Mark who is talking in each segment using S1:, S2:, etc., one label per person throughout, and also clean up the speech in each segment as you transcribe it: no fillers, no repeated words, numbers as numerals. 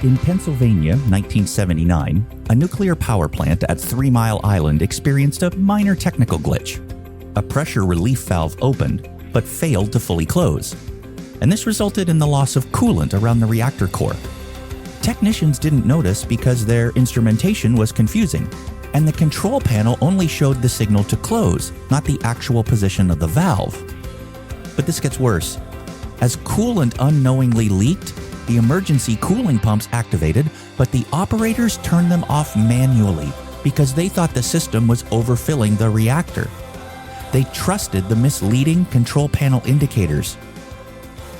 S1: In Pennsylvania, 1979, a nuclear power plant at 3 Mile Island experienced a minor technical glitch. A pressure relief valve opened, but failed to fully close, and this resulted in the loss of coolant around the reactor core. Technicians didn't notice because their instrumentation was confusing, and the control panel only showed the signal to close, not the actual position of the valve. But this gets worse. As coolant unknowingly leaked, the emergency cooling pumps activated, but the operators turned them off manually because they thought the system was overfilling the reactor. They trusted the misleading control panel indicators.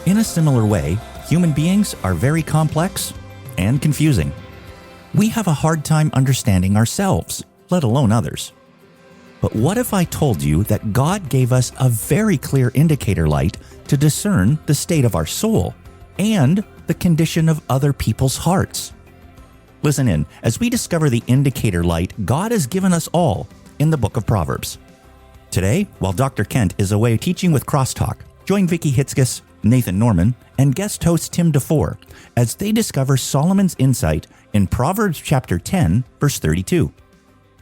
S1: In a similar way, human beings are very complex and confusing. We have a hard time understanding ourselves, let alone others. But what if I told you that God gave us a very clear indicator light to discern the state of our soul and the condition of other people's hearts? Listen in as we discover the indicator light God has given us all in the book of Proverbs. Today, while Dr. Kent is away teaching with CrossTalk, join Vicki Hitzges, Nathan Norman, and guest host Tim DeFor as they discover Solomon's insight in Proverbs chapter 10, verse 32.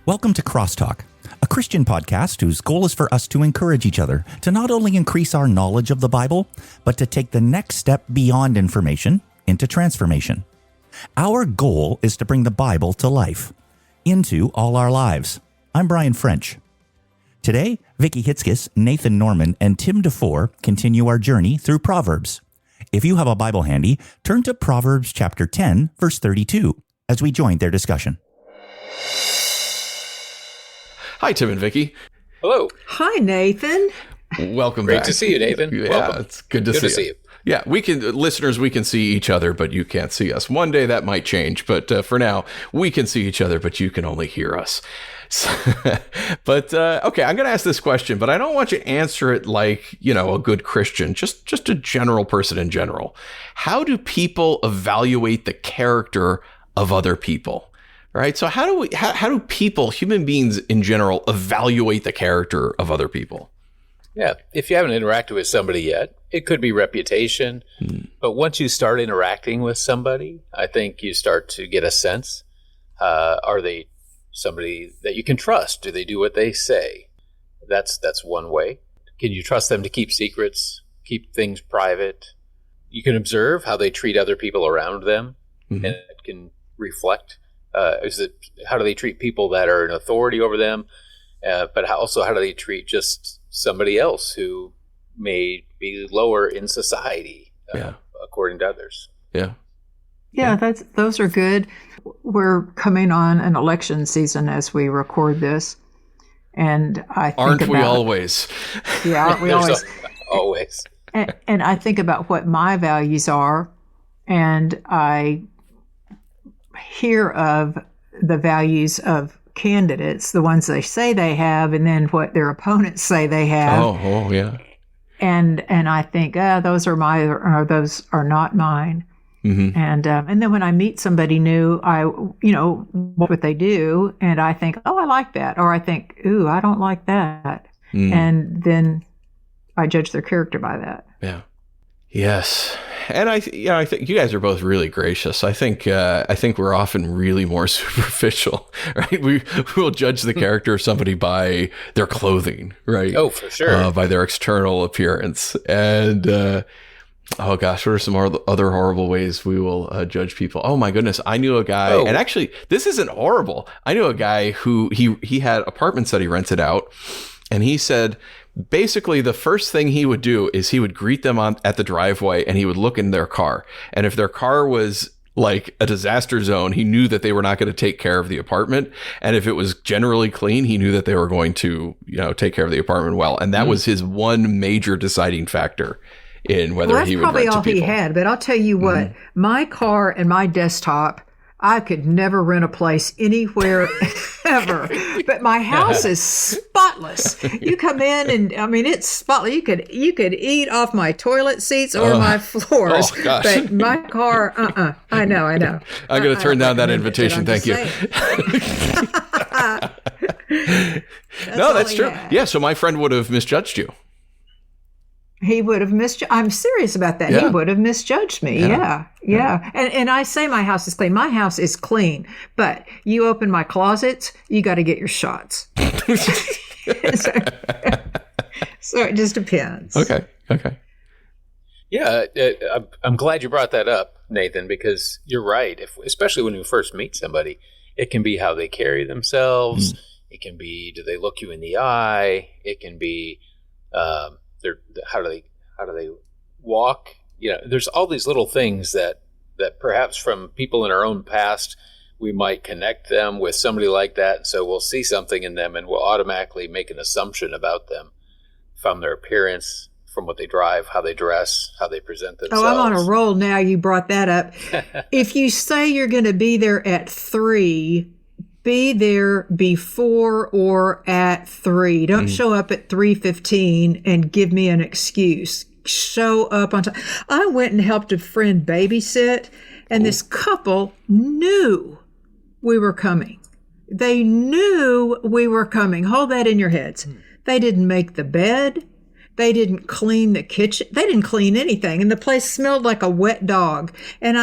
S1: Welcome to CrossTalk, a Christian podcast whose goal is for us to encourage each other to not only increase our knowledge of the Bible, but to take the next step beyond information into transformation. Our goal is to bring the Bible to life, into all our lives. I'm Brian French. Today, Vicki Hitzges, Nathan Norman, and Tim DeFor continue our journey through Proverbs. If you have a Bible handy, turn to Proverbs chapter 10, verse 32, as we join their discussion.
S2: Hi, Tim and Vicki.
S3: Hello.
S4: Hi, Nathan.
S2: Welcome
S3: Great
S2: back.
S3: to see you, Nathan.
S2: Yeah,
S3: Welcome.
S2: it's good to see you. Yeah, we can see each other, but you can't see us. One day that might change, but for now, we can see each other, but you can only hear us. Okay, I'm going to ask this question, but I don't want you to answer it like, a good Christian, just a general person in general. How do people evaluate the character of other people? Right? So how do people, human beings in general, evaluate the character of other people?
S3: Yeah, if you haven't interacted with somebody yet, it could be reputation. But once you start interacting with somebody, I think you start to get a sense. Are they somebody that you can trust? Do they do what they say? That's one way. Can you trust them to keep secrets, keep things private? You can observe how they treat other people around them, and it can reflect. How do they treat people that are in authority over them? But also, how do they treat just somebody else who may be lower in society, according to others?
S4: Yeah, those are good. We're coming on an election season as we record this, and I think
S2: aren't we always?
S4: Yeah, aren't we always?
S3: Always.
S4: And I think about what my values are, and I hear of the values of candidates, the ones they say they have, and then what their opponents say they have.
S2: Oh, yeah.
S4: And I think, those are mine, or those are not mine. Mm-hmm. And then when I meet somebody new, I what they do, and I think, oh, I like that, or I think, ooh, I don't like that, and then I judge their character by that.
S2: Yeah. Yes. And I think you guys are both really gracious. I think we're often really more superficial, right? We will judge the character of somebody by their clothing, right?
S3: Oh, for sure.
S2: By their external appearance. And, oh gosh, what are some other horrible ways we will judge people? Oh my goodness. I knew a guy, and actually this isn't horrible. I knew a guy who he had apartments that he rented out, and he said, basically, the first thing he would do is he would greet them at the driveway, and he would look in their car. And if their car was like a disaster zone, he knew that they were not going to take care of the apartment. And if it was generally clean, he knew that they were going to, take care of the apartment well. And that was his one major deciding factor in whether he would rent to people.
S4: That's probably all he had. But I'll tell you what, my car and my desktop, I could never rent a place anywhere ever. But my house is spotless. You come in and it's spotless. You could eat off my toilet seats or my floors.
S2: Oh, gosh.
S4: But my car, I know.
S2: I'm going to turn down that invitation. Thank you. No, that's true. Yeah, so my friend would have misjudged you.
S4: He would have misjudged. I'm serious about that.
S2: Yeah.
S4: He would have misjudged me. Yeah. And I say my house is clean. My house is clean. But you open my closets, you got to get your shots. So it just depends.
S2: Okay.
S3: Yeah, I'm glad you brought that up, Nathan, because you're right. Especially when you first meet somebody, it can be how they carry themselves. It can be, do they look you in the eye? It can be, how do they walk? There's all these little things that perhaps from people in our own past, we might connect them with somebody like that. And so we'll see something in them and we'll automatically make an assumption about them from their appearance, from what they drive, how they dress, how they present themselves.
S4: Oh, I'm on a roll now. You brought that up. If you say you're going to be there at 3, be there before or at 3. Don't show up at 3:15 and give me an excuse. Show up on time. I went and helped a friend babysit, and this couple knew we were coming. They knew we were coming. Hold that in your heads. They didn't make the bed. They didn't clean the kitchen. They didn't clean anything. And the place smelled like a wet dog. And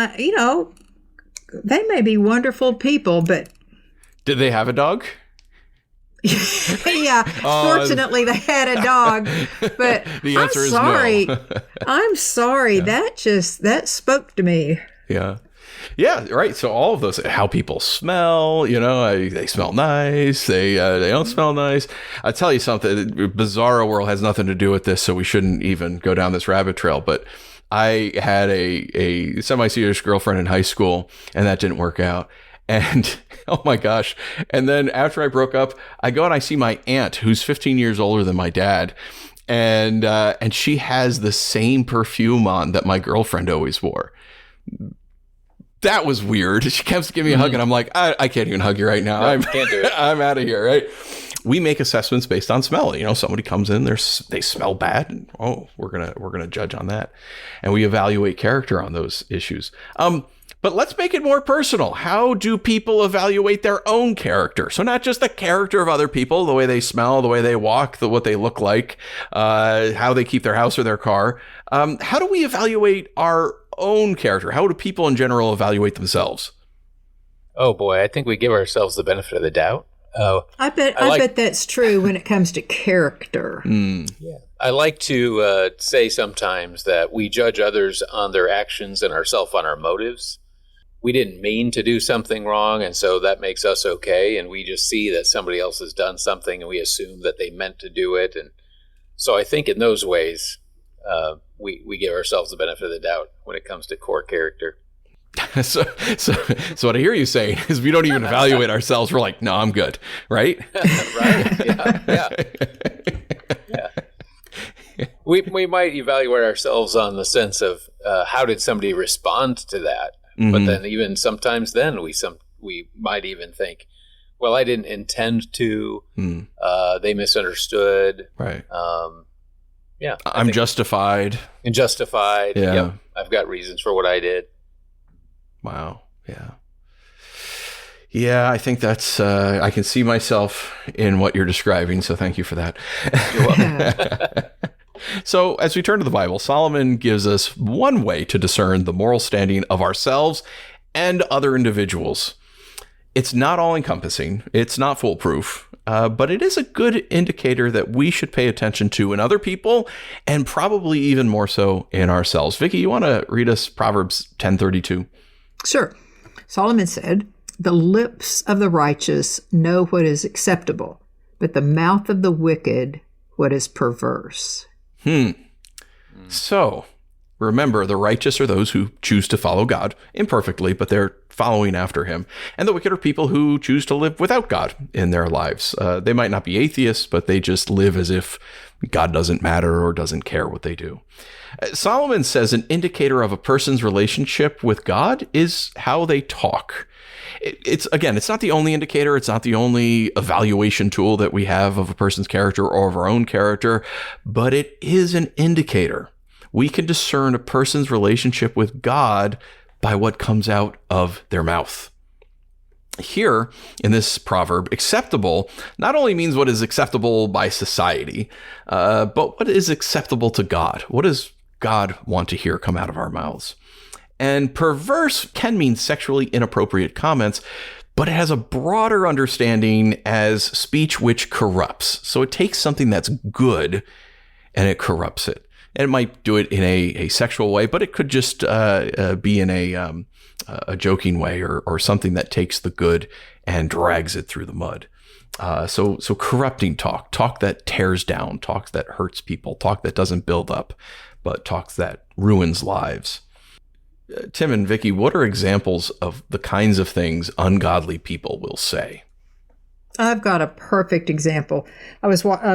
S4: they may be wonderful people, but...
S2: Did they have a dog?
S4: Yeah. Fortunately, they had a dog. But
S2: The answer is
S4: sorry.
S2: no.
S4: I'm sorry. Yeah. That spoke to me.
S2: Yeah. Yeah, right. So all of those, how people smell, they smell nice. They don't smell nice. I'll tell you something. Bizarro World has nothing to do with this, so we shouldn't even go down this rabbit trail. But I had a semi-serious girlfriend in high school, and that didn't work out. And oh my gosh. And then after I broke up, I go and I see my aunt, who's 15 years older than my dad. And she has the same perfume on that my girlfriend always wore. That was weird. She kept giving me a hug, and I'm like, I can't even hug you right now.
S3: No, can't do it.
S2: I'm out of here, right? We make assessments based on smell. Somebody comes in, they smell bad, and we're gonna judge on that, and we evaluate character on those issues. But let's make it more personal. How do people evaluate their own character? So not just the character of other people, the way they smell, the way they walk, what they look like, how they keep their house or their car. How do we evaluate our own character? How do people in general evaluate themselves?
S3: Oh boy, I think we give ourselves the benefit of the doubt.
S4: I bet that's true when it comes to character.
S3: Yeah, I like to say sometimes that we judge others on their actions and ourselves on our motives. We didn't mean to do something wrong, and so that makes us okay. And we just see that somebody else has done something, and we assume that they meant to do it. And so I think in those ways, we give ourselves the benefit of the doubt when it comes to core character.
S2: So what I hear you saying is we don't even evaluate ourselves. We're like, no, I'm good, right?
S3: Right? Yeah. We might evaluate ourselves on the sense of how did somebody respond to that, but then even sometimes then we might even think, well, I didn't intend to. They misunderstood.
S2: Right.
S3: Yeah.
S2: I'm justified.
S3: And justified.
S2: Yeah.
S3: Yep. I've got reasons for what I did.
S2: Wow. Yeah. Yeah, I think that's, I can see myself in what you're describing. So thank you for that.
S3: You're welcome.
S2: So as we turn to the Bible, Solomon gives us one way to discern the moral standing of ourselves and other individuals. It's not all encompassing. It's not foolproof, but it is a good indicator that we should pay attention to in other people and probably even more so in ourselves. Vicki, you want to read us Proverbs 10:32?
S4: Sure. Solomon said, "The lips of the righteous know what is acceptable, but the mouth of the wicked what is perverse."
S2: So, remember, the righteous are those who choose to follow God imperfectly, but they're following after him. And the wicked are people who choose to live without God in their lives. They might not be atheists, but they just live as if God doesn't matter or doesn't care what they do. Solomon says an indicator of a person's relationship with God is how they talk. It's not the only indicator. It's not the only evaluation tool that we have of a person's character or of our own character, but it is an indicator. We can discern a person's relationship with God by what comes out of their mouth. Here in this proverb, acceptable not only means what is acceptable by society, but what is acceptable to God. What does God want to hear come out of our mouths? And perverse can mean sexually inappropriate comments, but it has a broader understanding as speech which corrupts. So it takes something that's good and it corrupts it. And it might do it in a sexual way, but it could just be in a joking way or something that takes the good and drags it through the mud. So corrupting talk that tears down, talk that hurts people, talk that doesn't build up, but talk that ruins lives. Tim and Vicki, what are examples of the kinds of things ungodly people will say?
S4: I've got a perfect example. I was watching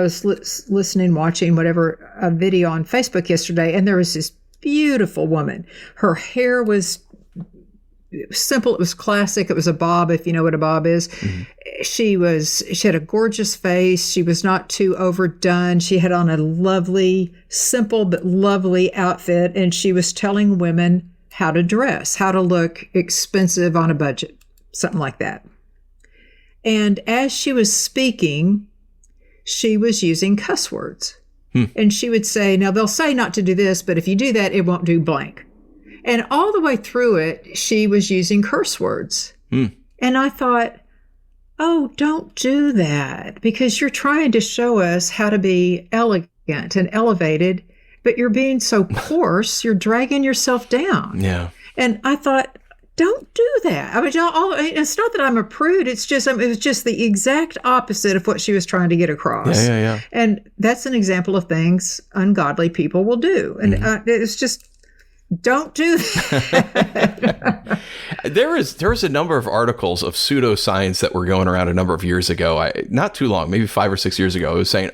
S4: a video on Facebook yesterday, and there was this beautiful woman. Her hair was simple. It was classic. It was a bob, if you know what a bob is. Mm-hmm. She had a gorgeous face. She was not too overdone. She had on a lovely, simple but lovely outfit, and she was telling women how to dress, how to look expensive on a budget, something like that. And as she was speaking, she was using cuss words. And she would say, now they'll say not to do this, but if you do that, it won't do blank. And all the way through it, she was using curse words. And I thought, oh, don't do that, because you're trying to show us how to be elegant and elevated, but you're being so coarse, you're dragging yourself down. Yeah. And I thought, don't do that. I mean, it's not that I'm a prude. It was just the exact opposite of what she was trying to get across. Yeah. And that's an example of things ungodly people will do. And it's just, don't do that.
S2: There was a number of articles of pseudoscience that were going around a number of years ago. Not too long, maybe 5 or 6 years ago. It was saying,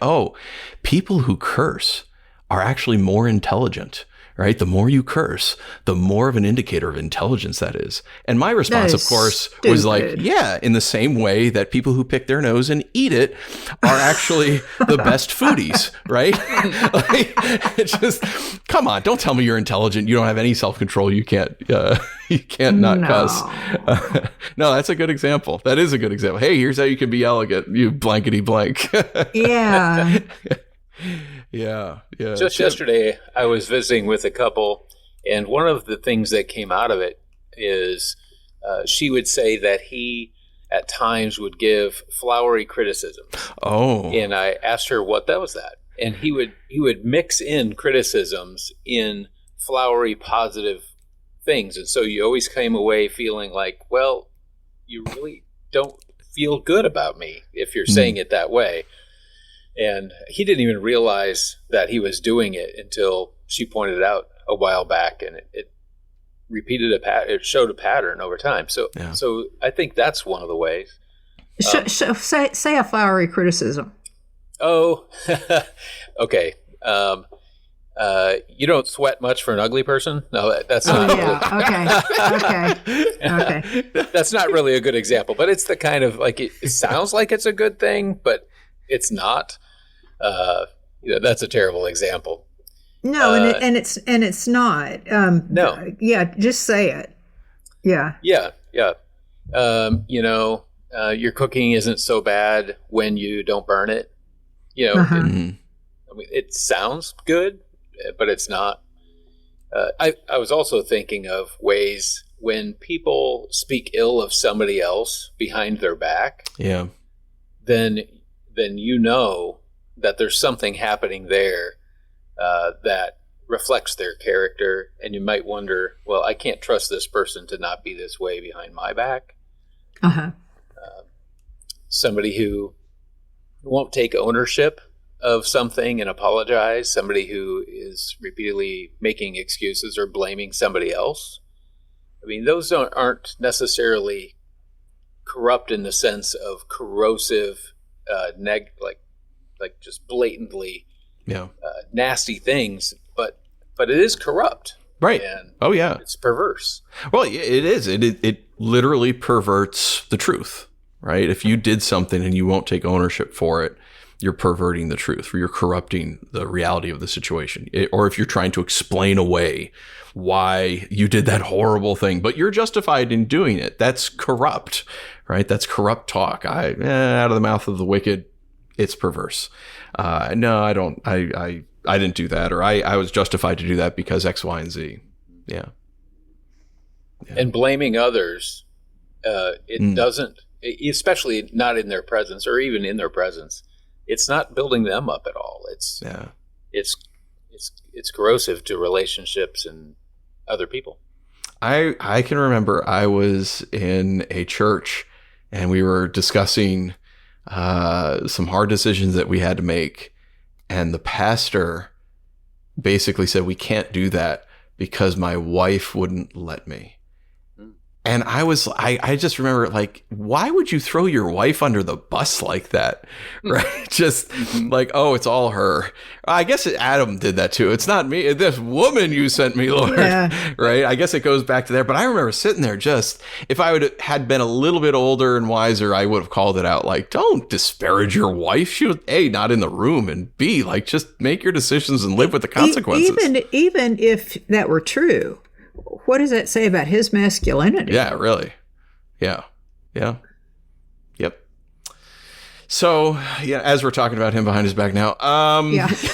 S2: people who curse are actually more intelligent. Right? The more you curse, the more of an indicator of intelligence that is. And my response, of course, was like, yeah, in the same way that people who pick their nose and eat it are actually the best foodies, right? It's just, come on, don't tell me you're intelligent. You don't have any self-control. You can't not cuss. No, that's a good example. That is a good example. Hey, here's how you can be elegant. You blankety blank.
S4: Yeah.
S2: Yeah.
S3: Just yesterday, I was visiting with a couple, and one of the things that came out of it is she would say that he, at times, would give flowery criticism. Oh. And I asked her what that was, and he would mix in criticisms in flowery, positive things, and so you always came away feeling like, well, you really don't feel good about me if you're saying it that way. And he didn't even realize that he was doing it until she pointed it out a while back, and it repeated it showed a pattern over time. So I think that's one of the ways.
S4: Say a flowery criticism.
S3: Oh, okay. You don't sweat much for an ugly person? No, that's not.
S4: Okay.
S3: That's not really a good example, but it's the kind of it sounds like it's a good thing, but it's not. That's a terrible example.
S4: No, and it's not.
S3: No.
S4: Yeah, just say it. Yeah.
S3: Yeah. Your cooking isn't so bad when you don't burn it. It sounds good, but it's not. I was also thinking of ways when people speak ill of somebody else behind their back.
S2: Yeah.
S3: Then that there's something happening there that reflects their character, and you might wonder, well, I can't trust this person to not be this way behind my back. Somebody who won't take ownership of something and apologize, somebody who is repeatedly making excuses or blaming somebody else. I mean, those aren't necessarily corrupt in the sense of corrosive, like just blatantly nasty things, but it is corrupt,
S2: right?
S3: And it's perverse.
S2: Well, it is. It literally perverts the truth, right? If you did something and you won't take ownership for it, you're perverting the truth, or you're corrupting the reality of the situation, or if you're trying to explain away why you did that horrible thing, but you're justified in doing it. That's corrupt, right? That's corrupt talk. Out of the mouth of the wicked, it's perverse. No, I don't. I didn't do that, or I was justified to do that because X, Y, and Z. Yeah.
S3: And blaming others, it doesn't, especially not in their presence, or even in their presence. It's not building them up at all. It's corrosive to relationships and other people.
S2: I can remember I was in a church and we were discussing some hard decisions that we had to make, and the pastor basically said, we can't do that because my wife wouldn't let me. And I just remember, like, why would you throw your wife under the bus like that? Right? Just like, oh, it's all her. I guess Adam did that too. It's not me. This woman you sent me, Lord. Yeah. Right? I guess it goes back to there. But I remember sitting there, just, if I had been a little bit older and wiser, I would have called it out. Like, don't disparage your wife. She was A, not in the room, and B, like, just make your decisions and live with the consequences.
S4: Even if that were true, what does that say about his masculinity?
S2: Yeah, really. Yeah. Yep. So, yeah, as we're talking about him behind his back now,
S3: no names.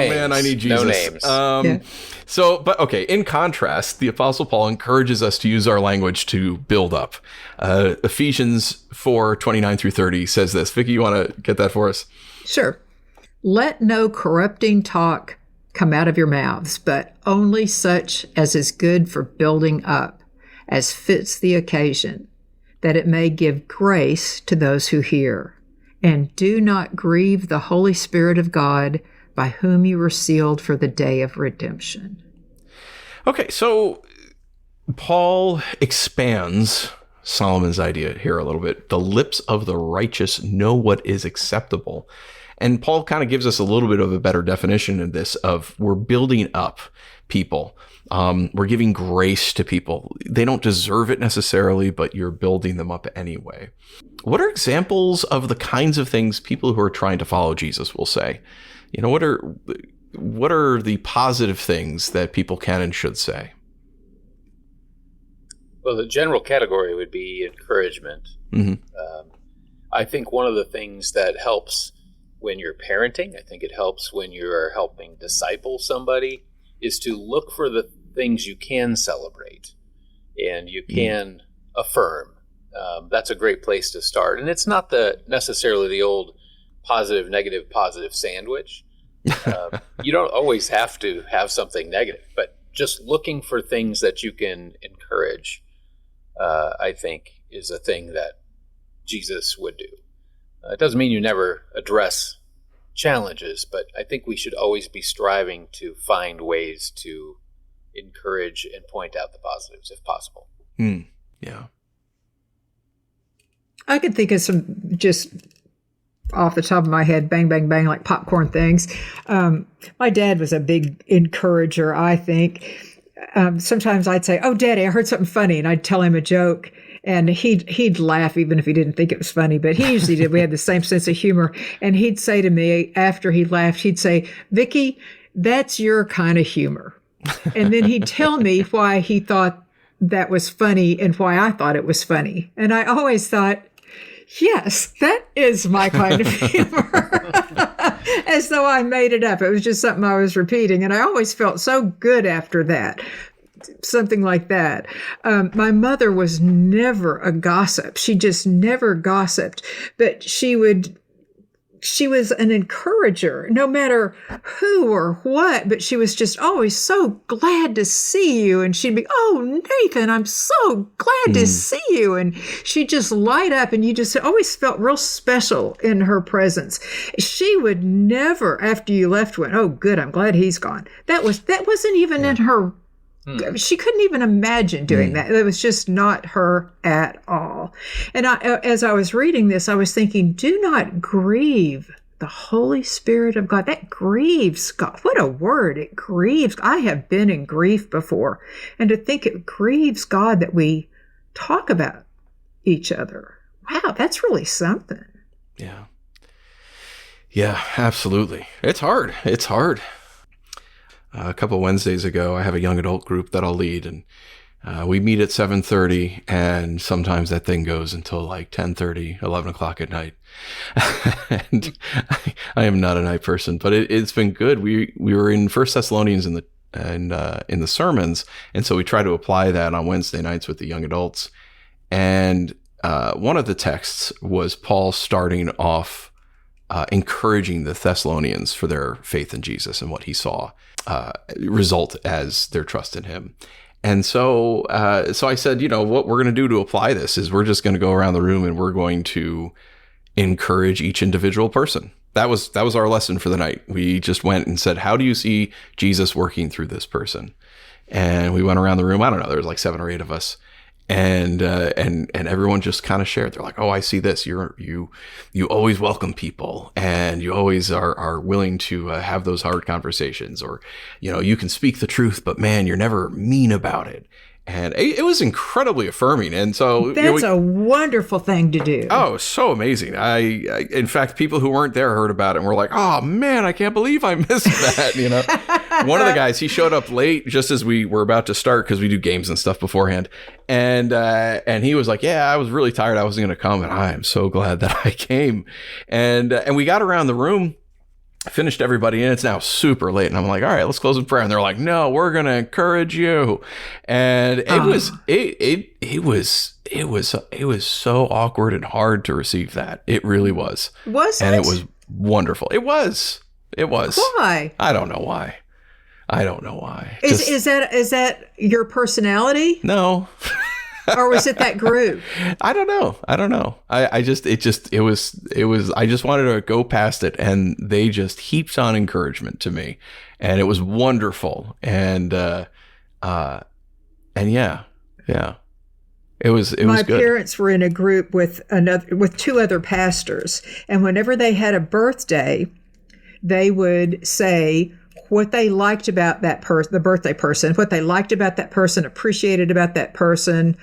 S2: Man, I need Jesus.
S3: No names.
S2: So, but okay, in contrast, the Apostle Paul encourages us to use our language to build up. Ephesians 4:29-30 says this. Vicki, you want to get that for us?
S4: Sure. Let no corrupting talk come out of your mouths, but only such as is good for building up, as fits the occasion, that it may give grace to those who hear. And do not grieve the Holy Spirit of God, by whom you were sealed for the day of redemption.
S2: Okay, so Paul expands Solomon's idea here a little bit. The lips of the righteous know what is acceptable. And Paul kind of gives us a little bit of a better definition of this, of we're building up people. We're giving grace to people. They don't deserve it necessarily, but you're building them up anyway. What are examples of the kinds of things people who are trying to follow Jesus will say? You know, what are the positive things that people can and should say?
S3: Well, the general category would be encouragement. Mm-hmm. I think one of the things that helps when you're parenting, I think it helps when you're helping disciple somebody, is to look for the things you can celebrate and you can affirm. That's a great place to start. And it's not necessarily the old positive, negative, positive sandwich. You don't always have to have something negative, but just looking for things that you can encourage, I think, is a thing that Jesus would do. It doesn't mean you never address challenges, but I think we should always be striving to find ways to encourage and point out the positives if possible.
S2: Yeah.
S4: I could think of some, just off the top of my head, bang, bang, bang, like popcorn things. My dad was a big encourager, I think. Sometimes I'd say, "Oh, Daddy, I heard something funny," and I'd tell him a joke. And he'd laugh even if he didn't think it was funny, but he usually did. We had the same sense of humor. And he'd say to me after he laughed, he'd say, "Vicki, that's your kind of humor." And then he'd tell me why he thought that was funny and why I thought it was funny. And I always thought, yes, that is my kind of humor. As though I made it up. It was just something I was repeating. And I always felt so good after that. Something like that. My mother was never a gossip. She just never gossiped, but she was an encourager, no matter who or what, but she was just always so glad to see you. And she'd be, "Oh, Nathan, I'm so glad to see you." And she'd just light up, and you just always felt real special in her presence. She would never, after you left, went, "Oh, good, I'm glad he's gone." That wasn't even in her. She couldn't even imagine doing that. It was just not her at all. And as I was reading this, I was thinking, do not grieve the Holy Spirit of God. That grieves God. What a word. It grieves. I have been in grief before. And to think it grieves God that we talk about each other wow, that's really something.
S2: Yeah. Yeah, absolutely. It's hard. It's hard. A couple of Wednesdays ago, I have a young adult group that I'll lead, and we meet at 7:30, and sometimes that thing goes until like 10:30, 11 o'clock at night. And I am not a night person, but it's been good. We were in 1 Thessalonians in the sermons, and so we try to apply that on Wednesday nights with the young adults. And one of the texts was Paul starting off encouraging the Thessalonians for their faith in Jesus and what he saw result as their trust in him. And so I said, what we're going to do to apply this is we're just going to go around the room and we're going to encourage each individual person. That was our lesson for the night. We just went and said, how do you see Jesus working through this person? And we went around the room. I don't know, there was like 7 or 8 of us. And everyone just kind of shared. They're like, oh, I see this. You always welcome people, and you always are willing to have those hard conversations, or, you can speak the truth, but man, you're never mean about it. And it was incredibly affirming. And so
S4: that's a wonderful thing to do.
S2: Oh, so amazing. I in fact, people who weren't there heard about it and were like, oh man, I can't believe I missed that. One of the guys, he showed up late just as we were about to start, because we do games and stuff beforehand. And he was like, yeah, I was really tired. I wasn't going to come. And I am so glad that I came. And we got around the room, finished everybody, and it's now super late, and I'm like, all right, let's close with prayer. And they're like, no, we're gonna encourage you. And it was so awkward and hard to receive that. It really was.
S4: Was it?
S2: And it was wonderful. It was.
S4: Why?
S2: I don't know why.
S4: Is that your personality?
S2: No.
S4: Or was it that group?
S2: I don't know. I just wanted to go past it, and they just heaped on encouragement to me, and it was wonderful. And yeah. It was
S4: My
S2: good.
S4: parents were in a group with 2 other pastors, and whenever they had a birthday, they would say what they liked about that person, the birthday person, what they liked about that person, appreciated about that person,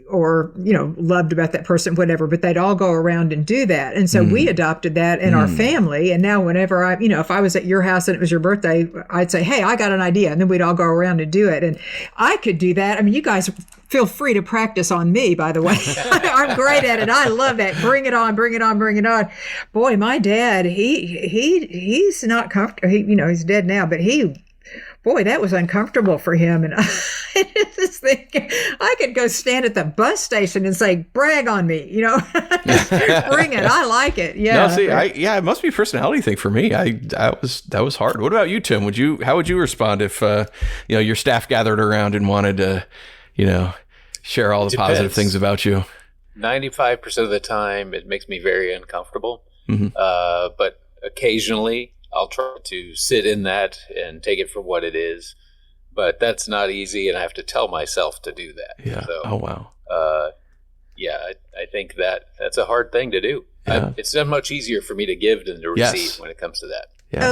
S4: or, loved about that person, whatever, but they'd all go around and do that. And so we adopted that in our family. And now whenever if I was at your house and it was your birthday, I'd say, hey, I got an idea. And then we'd all go around and do it. And I could do that. I mean, you guys feel free to practice on me, by the way. I'm great at it. I love that. Bring it on, bring it on, bring it on. Boy, my dad, he's not comfortable. He's dead now, but boy, that was uncomfortable for him. And I just think I could go stand at the bus station and say, brag on me, bring it. I like it. Yeah.
S2: No, see, it must be a personality thing for me. That was hard. What about you, Tim? How would you respond if, your staff gathered around and wanted to, share all the positive things about you?
S3: 95% of the time, it makes me very uncomfortable. Mm-hmm. But occasionally, I'll try to sit in that and take it for what it is, but that's not easy, and I have to tell myself to do that.
S2: Yeah. So, oh wow.
S3: I think that's a hard thing to do.
S2: Yeah.
S3: It's so much easier for me to give than to receive when it comes to that.
S2: Yeah.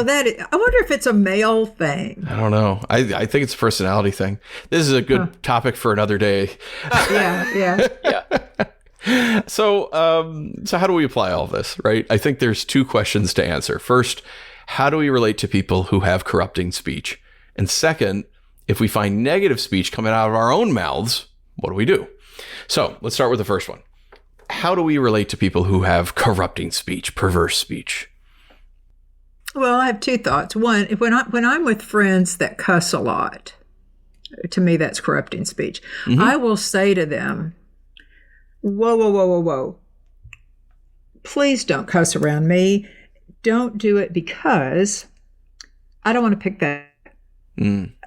S4: I wonder if it's a male thing.
S2: I don't know. I think it's a personality thing. This is a good topic for another day.
S4: Yeah.
S2: So how do we apply all this, right? I think there's 2 questions to answer. First, how do we relate to people who have corrupting speech? And second, if we find negative speech coming out of our own mouths, what do we do? So let's start with the first one. How do we relate to people who have corrupting speech, perverse speech?
S4: Well, I have 2 thoughts. One, when I'm with friends that cuss a lot, to me, that's corrupting speech. Mm-hmm. I will say to them, whoa. Please don't cuss around me. Don't do it, because I don't want to pick that.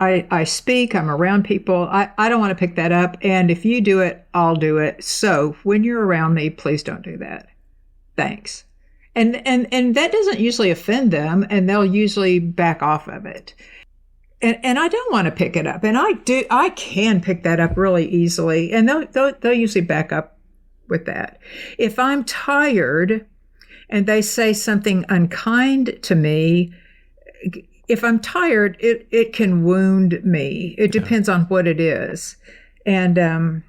S4: I speak, I'm around people. I don't want to pick that up. And if you do it, I'll do it. So when you're around me, please don't do that. Thanks. And that doesn't usually offend them, and they'll usually back off of it. And I don't want to pick it up. And I can pick that up really easily. And they'll usually back up with that. If I'm tired and they say something unkind to me, if I'm tired, it can wound me. It depends on what it is. And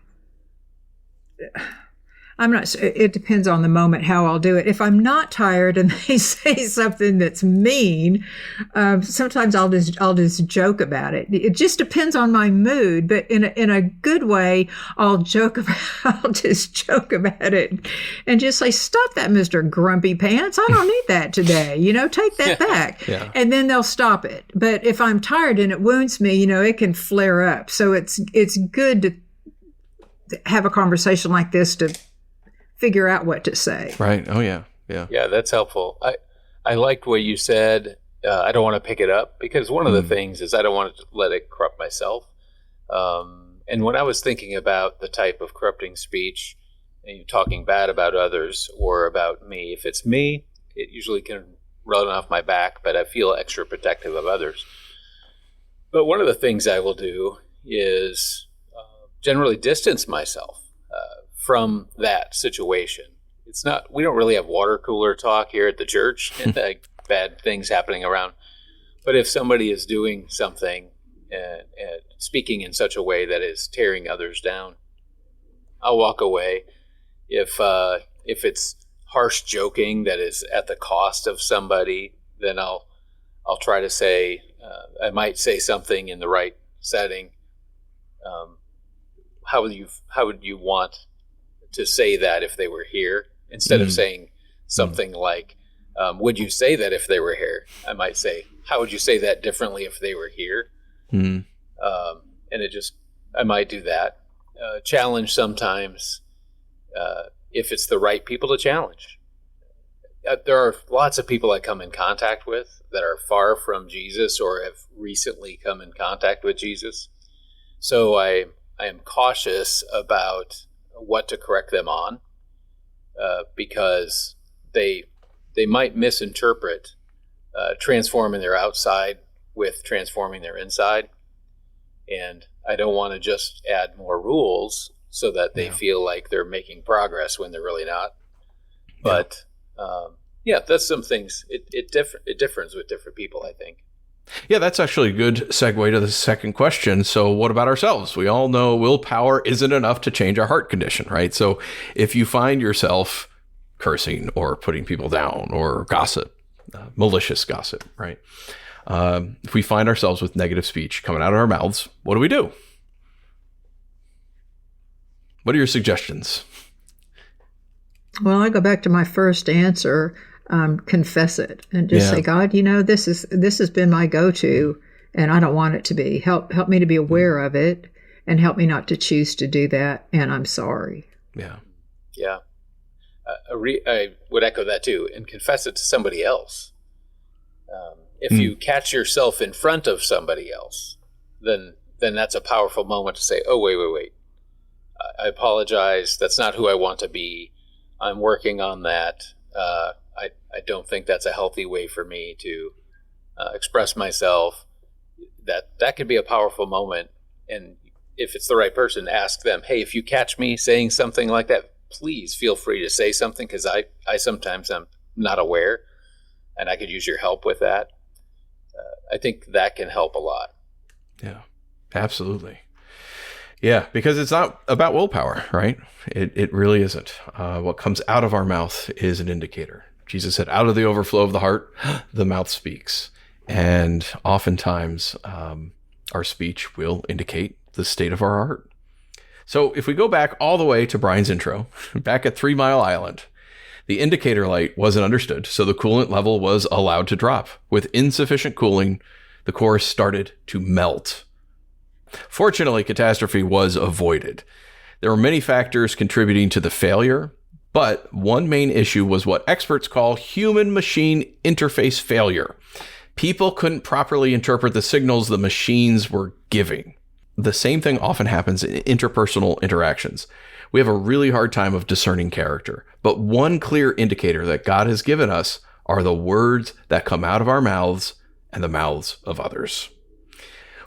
S4: I'm not. It depends on the moment how I'll do it. If I'm not tired and they say something that's mean, sometimes I'll just joke about it. It just depends on my mood. But in a good way, I'll just joke about it and just say, "Stop that, Mr. Grumpy Pants. I don't need that today. Take that back."
S2: Yeah.
S4: And then they'll stop it. But if I'm tired and it wounds me, it can flare up. So it's good to have a conversation like this to figure out what to say.
S2: Right. Oh, yeah. Yeah.
S3: Yeah, that's helpful. I liked what you said. I don't want to pick it up because one of the things is I don't want to let it corrupt myself. And when I was thinking about the type of corrupting speech, and you're talking bad about others or about me, if it's me, it usually can run off my back, but I feel extra protective of others. But one of the things I will do is generally distance myself from that situation. We don't really have water cooler talk here at the church and like bad things happening around. But if somebody is doing something and speaking in such a way that is tearing others down, I'll walk away. If it's harsh joking that is at the cost of somebody, then I'll try to say, I might say something in the right setting. How would you want to say that if they were here? Instead of saying something like, would you say that if they were here? I might say, how would you say that differently if they were here? And I might do that. Challenge sometimes, if it's the right people to challenge. There are lots of people I come in contact with that are far from Jesus or have recently come in contact with Jesus. So I am cautious about what to correct them on, because they might misinterpret transforming their outside with transforming their inside. And I don't want to just add more rules so that they feel like they're making progress when they're really not. But that's some things. It differs with different people, I think.
S2: Yeah, that's actually a good segue to the second question. So what about ourselves? We all know willpower isn't enough to change our heart condition, right? So if you find yourself cursing or putting people down or gossip, malicious gossip, right? If we find ourselves with negative speech coming out of our mouths, what do? What are your suggestions?
S4: Well, I go back to my first answer. Confess it and just say, God, this has been my go-to and I don't want it to be. Help me to be aware of it and help me not to choose to do that. And I'm sorry.
S2: Yeah.
S3: Yeah. I would echo that too, and confess it to somebody else. If you catch yourself in front of somebody else, then that's a powerful moment to say, oh, wait. I apologize. That's not who I want to be. I'm working on that. I don't think that's a healthy way for me to express myself. That could be a powerful moment. And if it's the right person, ask them, hey, if you catch me saying something like that, please feel free to say something, because I sometimes am not aware and I could use your help with that. I think that can help a lot.
S2: Yeah, absolutely. Yeah, because it's not about willpower, right? It really isn't. What comes out of our mouth is an indicator. Jesus said, out of the overflow of the heart, the mouth speaks. And oftentimes, our speech will indicate the state of our heart. So if we go back all the way to Brian's intro, back at 3 Mile Island, the indicator light wasn't understood, so the coolant level was allowed to drop. With insufficient cooling, the core started to melt. Fortunately, catastrophe was avoided. There were many factors contributing to the failure, but one main issue was what experts call human-machine interface failure. People couldn't properly interpret the signals the machines were giving. The same thing often happens in interpersonal interactions. We have a really hard time of discerning character, but one clear indicator that God has given us are the words that come out of our mouths and the mouths of others.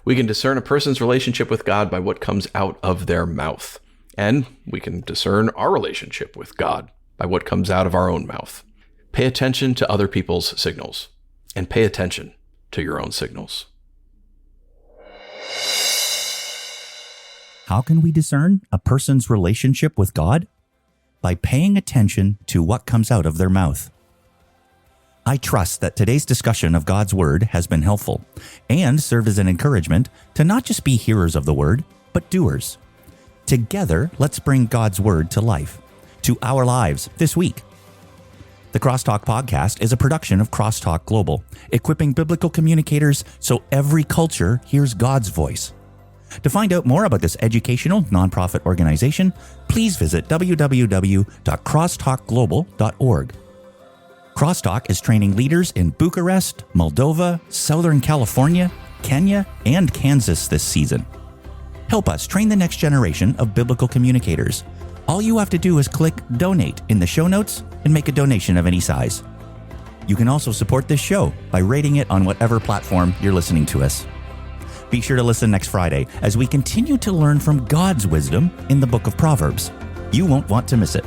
S2: We can discern a person's relationship with God by what comes out of their mouth. And we can discern our relationship with God by what comes out of our own mouth. Pay attention to other people's signals and pay attention to your own signals.
S1: How can we discern a person's relationship with God? by paying attention to what comes out of their mouth. I trust that today's discussion of God's Word has been helpful and served as an encouragement to not just be hearers of the Word, but doers. Together, let's bring God's Word to life, to our lives this week. The CrossTalk podcast is a production of CrossTalk Global, equipping biblical communicators so every culture hears God's voice. To find out more about this educational nonprofit organization, please visit www.crosstalkglobal.org. CrossTalk is training leaders in Bucharest, Moldova, Southern California, Kenya, and Kansas this season. Help us train the next generation of biblical communicators. All you have to do is click Donate in the show notes and make a donation of any size. You can also support this show by rating it on whatever platform you're listening to us. Be sure to listen next Friday as we continue to learn from God's wisdom in the book of Proverbs. You won't want to miss it.